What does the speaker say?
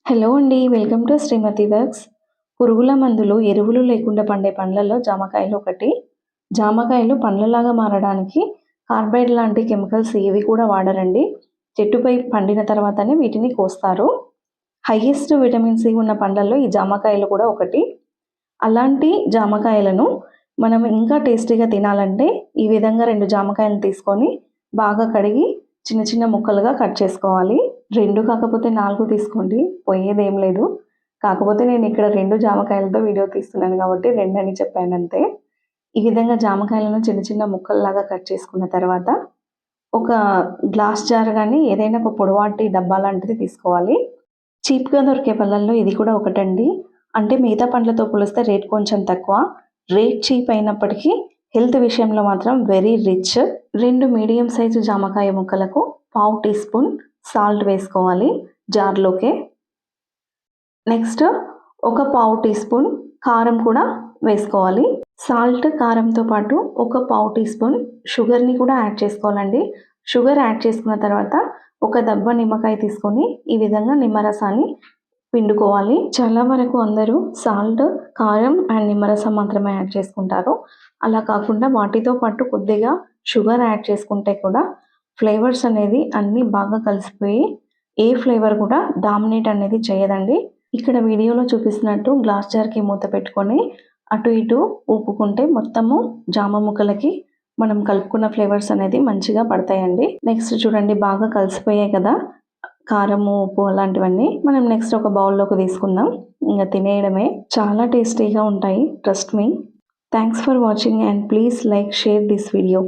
Hello అండి. Welcome to Srimathi works. పురుగుల మందులు, ఎరువులు లేకుండా పండే పండ్లలో జామకాయలు ఒకటి. జామకాయలు పండ్లలాగా మారడానికి కార్బైడ్ లాంటి కెమికల్స్ ఏవి కూడా వాడరండి. చెట్టుపై పండిన తర్వాతనే వీటిని కోస్తారు. హైయెస్ట్ విటమిన్ సి ఉన్న పండ్లలో ఈ జామకాయలు కూడా ఒకటి. అలాంటి జామకాయలను మనం ఇంకా టేస్టీగా తినాలంటే ఈ విధంగా 2 జామకాయలను తీసుకొని బాగా కడిగి చిన్న చిన్న ముక్కలుగా కట్ చేసుకోవాలి. 2 కాకపోతే 4 తీసుకోండి, పోయేదేం లేదు. కాకపోతే నేను ఇక్కడ 2 జామకాయలతో వీడియో తీస్తున్నాను కాబట్టి 2 అని చెప్పానంతే. ఈ విధంగా జామకాయలను చిన్న చిన్న ముక్కల్లాగా కట్ చేసుకున్న తర్వాత ఒక గ్లాస్ జార్ కానీ ఏదైనా ఒక పొడవాటి డబ్బా లాంటిది తీసుకోవాలి. చీప్‌గా దొరికే పళ్ళల్లో ఇది కూడా ఒకటండి. అంటే మిగతా పండ్లతో పోలిస్తే రేట్ కొంచెం తక్కువ. రేట్ చీప్ అయినప్పటికీ హెల్త్ విషయంలో మాత్రం వెరీ రిచ్. 2 మీడియం సైజు జామకాయ ముక్కలకు పావు టీ స్పూన్ సాల్ట్ వేసుకోవాలి జార్లోకే. నెక్స్ట్ ఒక పావు టీ స్పూన్ కారం కూడా వేసుకోవాలి. సాల్ట్, కారంతో పాటు ఒక పావు టీ స్పూన్ షుగర్ని కూడా యాడ్ చేసుకోవాలండి. షుగర్ యాడ్ చేసుకున్న తర్వాత ఒక దబ్బ నిమ్మకాయ తీసుకొని ఈ విధంగా నిమ్మరసాన్ని పిండుకోవాలి. చాలా వరకు అందరూ సాల్ట్, కారం అండ్ నిమ్మరసం మాత్రమే యాడ్ చేసుకుంటారు. అలా కాకుండా వాటితో పాటు కొద్దిగా షుగర్ యాడ్ చేసుకుంటే కూడా ఫ్లేవర్స్ అనేది అన్నీ బాగా కలిసిపోయి ఏ ఫ్లేవర్ కూడా డామినేట్ అనేది చేయదండి. ఇక్కడ వీడియోలో చూపిస్తున్నట్టు గ్లాస్ జార్కి మూత పెట్టుకొని అటు ఇటు ఊపుకుంటే మొత్తము జామ ముక్కలకి మనం కలుపుకున్న ఫ్లేవర్స్ అనేది మంచిగా పడతాయండి. నెక్స్ట్ చూడండి, బాగా కలిసిపోయాయి కదా కారము, ఉప్పు అలాంటివన్నీ. మనం నెక్స్ట్ ఒక బౌల్లోకి తీసుకుందాం. ఇంకా తినేయడమే. చాలా టేస్టీగా ఉంటాయి, trust me. Thanks for watching and please like, share this video.